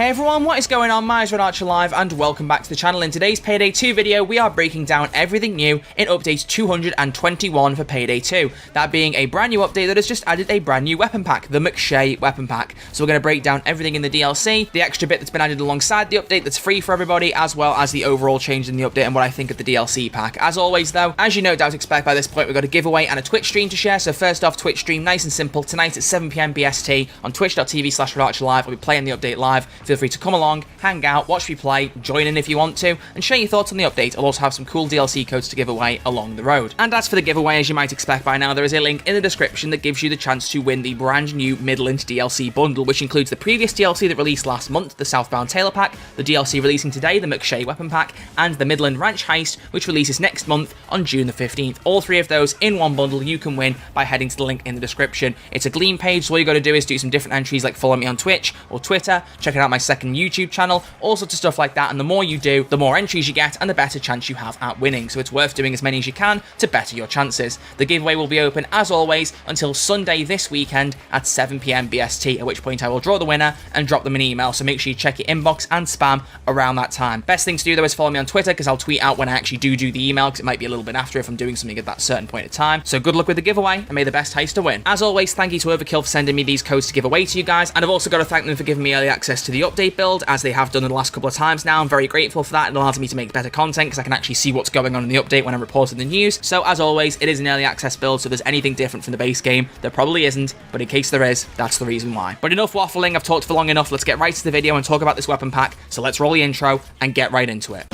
Hey everyone, what is going on? My name's Archer Live and welcome back to the channel. In today's Payday 2 video, we are breaking down everything new in update 221 for Payday 2. That being a brand new update that has just added a brand new weapon pack, the McShay Weapon Pack. So we're going to break down everything in the DLC, the extra bit that's been added alongside the update that's free for everybody, as well as the overall change in the update and what I think of the DLC pack. As always though, as you no doubt expect by this point, we've got a giveaway and a Twitch stream to share. So first off, Twitch stream, nice and simple, tonight at 7 PM BST on twitch.tv/RarcherLive. I'll be playing the update live. Feel free to come along, hang out, watch me play, join in if you want to, and share your thoughts on the update. I'll also have some cool DLC codes to give away along the road. And as for the giveaway, as you might expect by now, there is a link in the description that gives you the chance to win the brand new Midland DLC bundle, which includes the previous DLC that released last month, the Southbound Tailor Pack, the DLC releasing today, the McShay Weapon Pack, and the Midland Ranch Heist, which releases next month on June the 15th. All three of those in one bundle you can win by heading to the link in the description. It's a Gleam page, so all you got to do is do some different entries like follow me on Twitch or Twitter, checking out my second YouTube channel, all sorts of stuff like that, and the more you do, the more entries you get and the better chance you have at winning, so it's worth doing as many as you can to better your chances. The giveaway will be open as always until Sunday this weekend at 7 PM BST, at which point I will draw the winner and drop them an email, so make sure you check your inbox and spam around that time. Best thing to do though is follow me on Twitter, because I'll tweet out when I actually do the email, because it might be a little bit after if I'm doing something at that certain point of time. So good luck with the giveaway and may the best heist to win. As always, thank you to Overkill for sending me these codes to give away to you guys, and I've also got to thank them for giving me early access to the update build, as they have done in the last couple of times now. I'm very grateful for that. It allows me to make better content because I can actually see what's going on in the update when I'm reporting the news. So as always, it is an early access build, so if there's anything different from the base game, there probably isn't, but in case there is, that's the reason why. But enough waffling, I've talked for long enough. Let's get right to the video and talk about this weapon pack. So let's roll the intro and get right into it.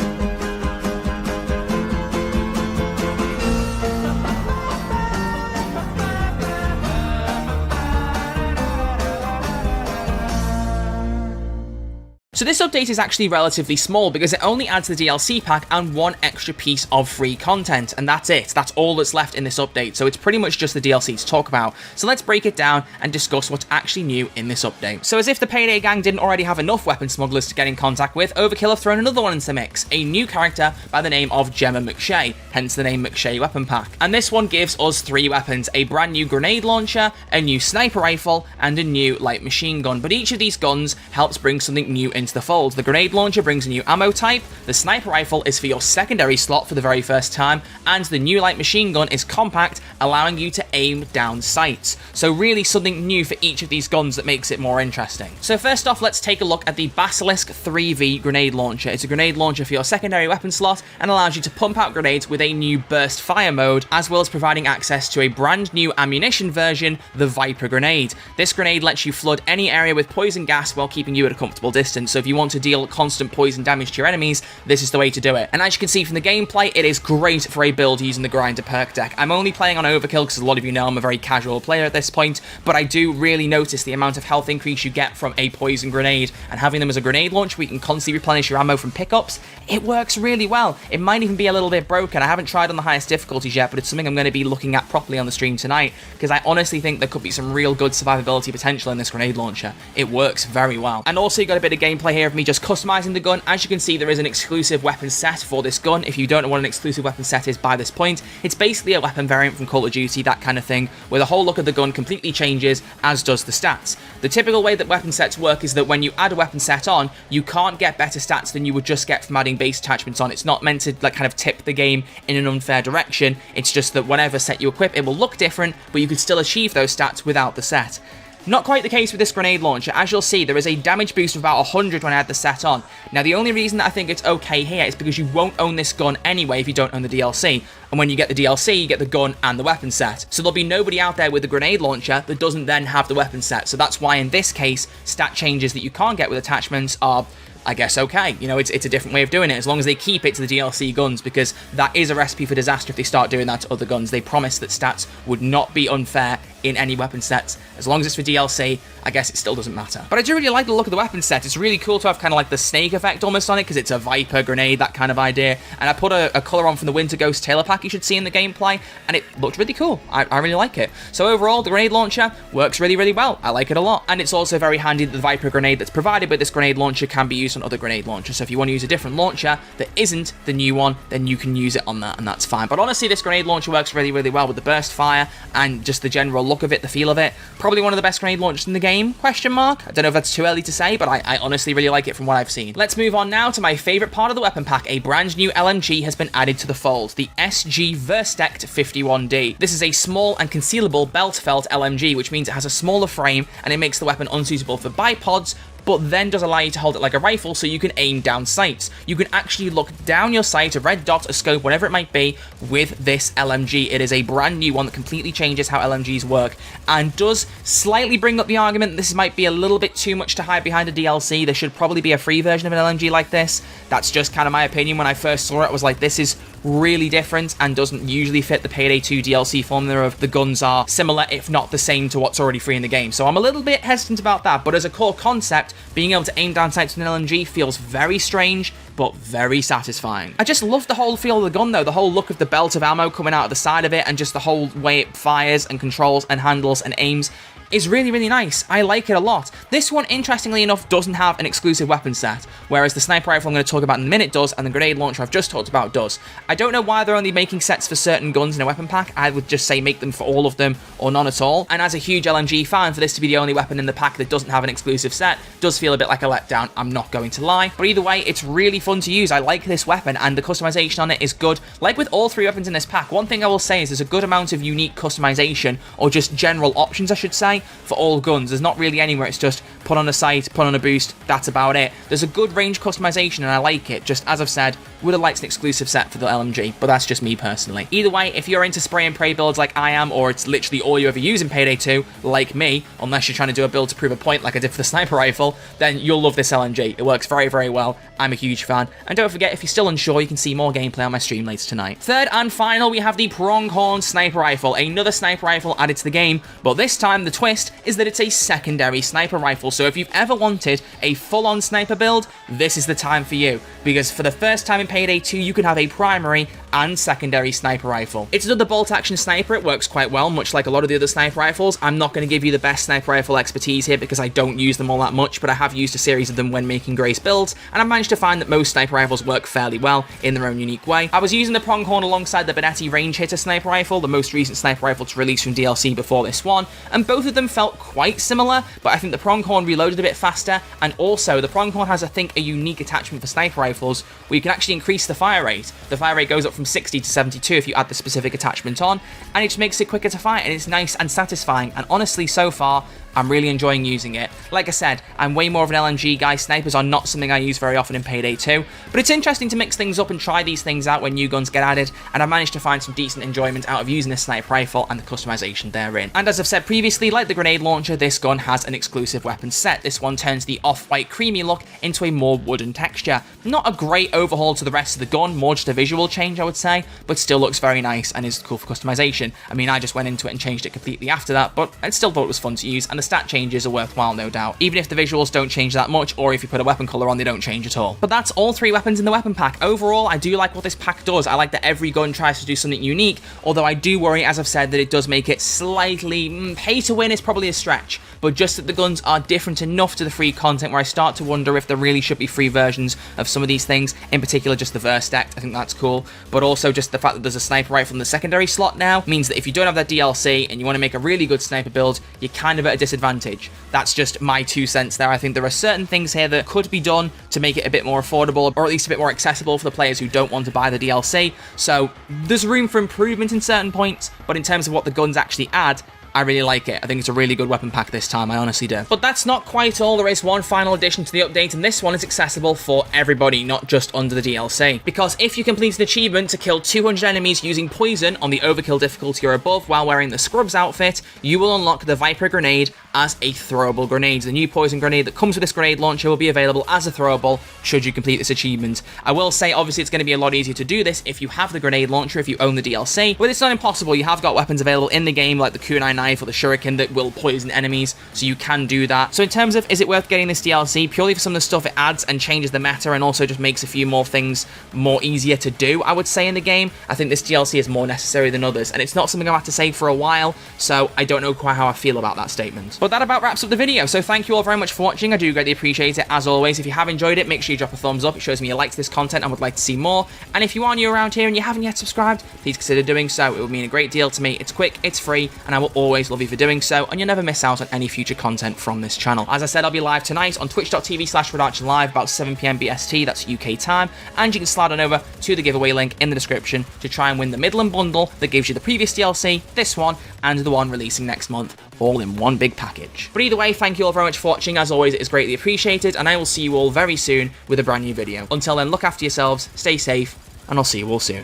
So this update is actually relatively small because it only adds the DLC pack and one extra piece of free content, and that's it. That's all that's left in this update, so it's pretty much just the DLC to talk about. So let's break it down and discuss what's actually new in this update. So as if the Payday gang didn't already have enough weapon smugglers to get in contact with, Overkill have thrown another one into the mix, a new character by the name of Gemma McShay, hence the name McShay Weapon Pack. And this one gives us three weapons, a brand new grenade launcher, a new sniper rifle, and a new light machine gun. But each of these guns helps bring something new into the fold. The grenade launcher brings a new ammo type, the sniper rifle is for your secondary slot for the very first time, and the new light machine gun is compact, allowing you to aim down sights. So really something new for each of these guns that makes it more interesting. So first off, let's take a look at the Basilisk 3V grenade launcher. It's a grenade launcher for your secondary weapon slot and allows you to pump out grenades with a new burst fire mode, as well as providing access to a brand new ammunition version, the Viper grenade. This grenade lets you flood any area with poison gas while keeping you at a comfortable distance. So if you want to deal constant poison damage to your enemies, this is the way to do it. And as you can see from the gameplay, it is great for a build using the grinder perk deck. I'm only playing on Overkill because a lot of you know I'm a very casual player at this point, but I do really notice the amount of health increase you get from a poison grenade, and having them as a grenade launch where you can constantly replenish your ammo from pickups, it works really well. It might even be a little bit broken. I haven't tried on the highest difficulties yet, but it's something I'm going to be looking at properly on the stream tonight, because I honestly think there could be some real good survivability potential in this grenade launcher. It works very well. And also you got a bit of gameplay here of me just customizing the gun. As you can see, there is an exclusive weapon set for this gun. If you don't know what an exclusive weapon set is by this point, it's basically a weapon variant from Call of Duty, that kind of thing, where the whole look of the gun completely changes, as does the stats. The typical way that weapon sets work is that when you add a weapon set on, you can't get better stats than you would just get from adding base attachments on. It's not meant to like kind of tip the game in an unfair direction. It's just that whatever set you equip, it will look different, but you could still achieve those stats without the set. Not quite the case with this grenade launcher. As you'll see, there is a damage boost of about 100 when I add the set on. Now, the only reason that I think it's okay here is because you won't own this gun anyway if you don't own the DLC. And when you get the DLC, you get the gun and the weapon set. So there'll be nobody out there with the grenade launcher that doesn't then have the weapon set. So that's why in this case, stat changes that you can't get with attachments are, I guess, okay. You know, it's a different way of doing it, as long as they keep it to the DLC guns, because that is a recipe for disaster if they start doing that to other guns. They promised that stats would not be unfair in any weapon sets. As long as it's for DLC, I guess it still doesn't matter. But I do really like the look of the weapon set. It's really cool to have kind of like the snake effect almost on it, because it's a Viper grenade, that kind of idea. And I put a colour on from the Winter Ghost Tailor Pack you should see in the gameplay, and it looked really cool. I really like it. So overall, the grenade launcher works really, really well. I like it a lot. And it's also very handy that the Viper grenade that's provided with this grenade launcher can be used on other grenade launchers. So if you want to use a different launcher that isn't the new one, then you can use it on that, and that's fine. But honestly, this grenade launcher works really, really well with the burst fire and just the general look of it, the feel of it. Probably one of the best grenade launchers in the game, question mark. I don't know if that's too early to say, but I honestly really like it from what I've seen. Let's move on now to my favorite part of the weapon pack. A brand new LMG has been added to the fold, the SG Versteckt 51D. This is a small and concealable belt felt LMG, which means it has a smaller frame and it makes the weapon unsuitable for bipods, but then does allow you to hold it like a rifle so you can aim down sights. You can actually look down your sight, a red dot, a scope, whatever it might be, with this LMG. It is a brand new one that completely changes how LMGs work and does slightly bring up the argument that this might be a little bit too much to hide behind a DLC. There should probably be a free version of an LMG like this. That's just kind of my opinion. When I first saw it, I was like, this is really different and doesn't usually fit the Payday 2 DLC formula of the guns are similar, if not the same, to what's already free in the game. So I'm a little bit hesitant about that, but as a core concept, being able to aim down sights with an LMG feels very strange, but very satisfying. I just love the whole feel of the gun though, the whole look of the belt of ammo coming out of the side of it, and just the whole way it fires and controls and handles and aims is really, really nice. I like it a lot. This one, interestingly enough, doesn't have an exclusive weapon set, whereas the sniper rifle I'm going to talk about in a minute does, and the grenade launcher I've just talked about does. I don't know why they're only making sets for certain guns in a weapon pack. I would just say make them for all of them, or none at all. And as a huge LMG fan, for this to be the only weapon in the pack that doesn't have an exclusive set does feel a bit like a letdown, I'm not going to lie. But either way, it's really fun to use. I like this weapon, and the customization on it is good. Like with all three weapons in this pack, one thing I will say is there's a good amount of unique customization, or just general options I should say, for all guns. There's not really anywhere it's just put on a sight, put on a boost, that's about it. There's a good range customization and I like it. Just as I've said, would have liked an exclusive set for the LMG, but that's just me personally. Either way, if you're into spray and pray builds like I am, or it's literally all you ever use in Payday 2, like me, unless you're trying to do a build to prove a point like I did for the sniper rifle, then you'll love this LMG. It works very, very well. I'm a huge fan. And don't forget, if you're still unsure, you can see more gameplay on my stream later tonight. Third and final, we have the Pronghorn sniper rifle, another sniper rifle added to the game, but this time the twist is that it's a secondary sniper rifle. So if you've ever wanted a full-on sniper build, this is the time for you, because for the first time in Payday 2, you can have a primary and secondary sniper rifle. It's another bolt-action sniper. It works quite well, much like a lot of the other sniper rifles. I'm not going to give you the best sniper rifle expertise here because I don't use them all that much, but I have used a series of them when making Grace builds, and I've managed to find that most sniper rifles work fairly well in their own unique way. I was using the Pronghorn alongside the Benetti range hitter sniper rifle, the most recent sniper rifle to release from DLC before this one, and both of them felt quite similar, but I think the Pronghorn reloaded a bit faster, and also the Pronghorn has, I think, a unique attachment for sniper rifles where you can actually increase the fire rate. The fire rate goes up from 60 to 72 if you add the specific attachment on, and it just makes it quicker to fire, and it's nice and satisfying, and honestly, so far, I'm really enjoying using it. Like I said, I'm way more of an LMG guy. Snipers are not something I use very often in Payday 2, but it's interesting to mix things up and try these things out when new guns get added, and I've managed to find some decent enjoyment out of using this sniper rifle and the customization therein. And as I've said previously, like the grenade launcher, this gun has an exclusive weapon set. This one turns the off-white creamy look into a more wooden texture. Not a great overhaul to the rest of the gun, more just a visual change I would say, but still looks very nice and is cool for customization. I mean, I just went into it and changed it completely after that, but I still thought it was fun to use, and the stat changes are worthwhile, no doubt. Even if the visuals don't change that much, or if you put a weapon color on, they don't change at all. But that's all three weapons in the weapon pack. Overall, I do like what this pack does. I like that every gun tries to do something unique, although I do worry, as I've said, that it does make it slightly, pay to win is probably a stretch, but just that the guns are different enough to the free content where I start to wonder if there really should be free versions of some of these things, in particular just the Versteckt. I think that's cool, but also just the fact that there's a sniper rifle in the secondary slot now means that if you don't have that DLC and you want to make a really good sniper build, you're kind of at a disadvantage. That's just my 2 cents there. I think there are certain things here that could be done to make it a bit more affordable, or at least a bit more accessible for the players who don't want to buy the DLC. So there's room for improvement in certain points, but in terms of what the guns actually add, I really like it. I think it's a really good weapon pack this time, I honestly do. But that's not quite all. There is one final addition to the update, and this one is accessible for everybody, not just under the DLC. Because if you complete an achievement to kill 200 enemies using poison on the overkill difficulty or above while wearing the Scrubs outfit, you will unlock the Viper grenade as a throwable grenade. The new poison grenade that comes with this grenade launcher will be available as a throwable should you complete this achievement. I will say, obviously, it's going to be a lot easier to do this if you have the grenade launcher, if you own the DLC, but it's not impossible. You have got weapons available in the game, like the kunai knife or the shuriken, that will poison enemies, so you can do that. So in terms of, is it worth getting this DLC? Purely for some of the stuff it adds and changes the meta, and also just makes a few more things more easier to do, I would say, in the game. I think this DLC is more necessary than others, and it's not something I've had to say for a while, so I don't know quite how I feel about that statement. But that about wraps up the video, so thank you all very much for watching. I do greatly appreciate it, as always. If you have enjoyed it, make sure you drop a thumbs up. It shows me you liked this content and would like to see more. And if you are new around here and you haven't yet subscribed, please consider doing so. It would mean a great deal to me. It's quick, it's free, and I will always always, love you for doing so, and you'll never miss out on any future content from this channel. As I said, I'll be live tonight on twitch.tv/RedArcherLive about 7 PM BST, that's UK time, and you can slide on over to the giveaway link in the description to try and win the Midland bundle that gives you the previous DLC, this one, and the one releasing next month, all in one big package. But either way, thank you all very much for watching. As always, it is greatly appreciated, and I will see you all very soon with a brand new video. Until then, look after yourselves, stay safe, and I'll see you all soon.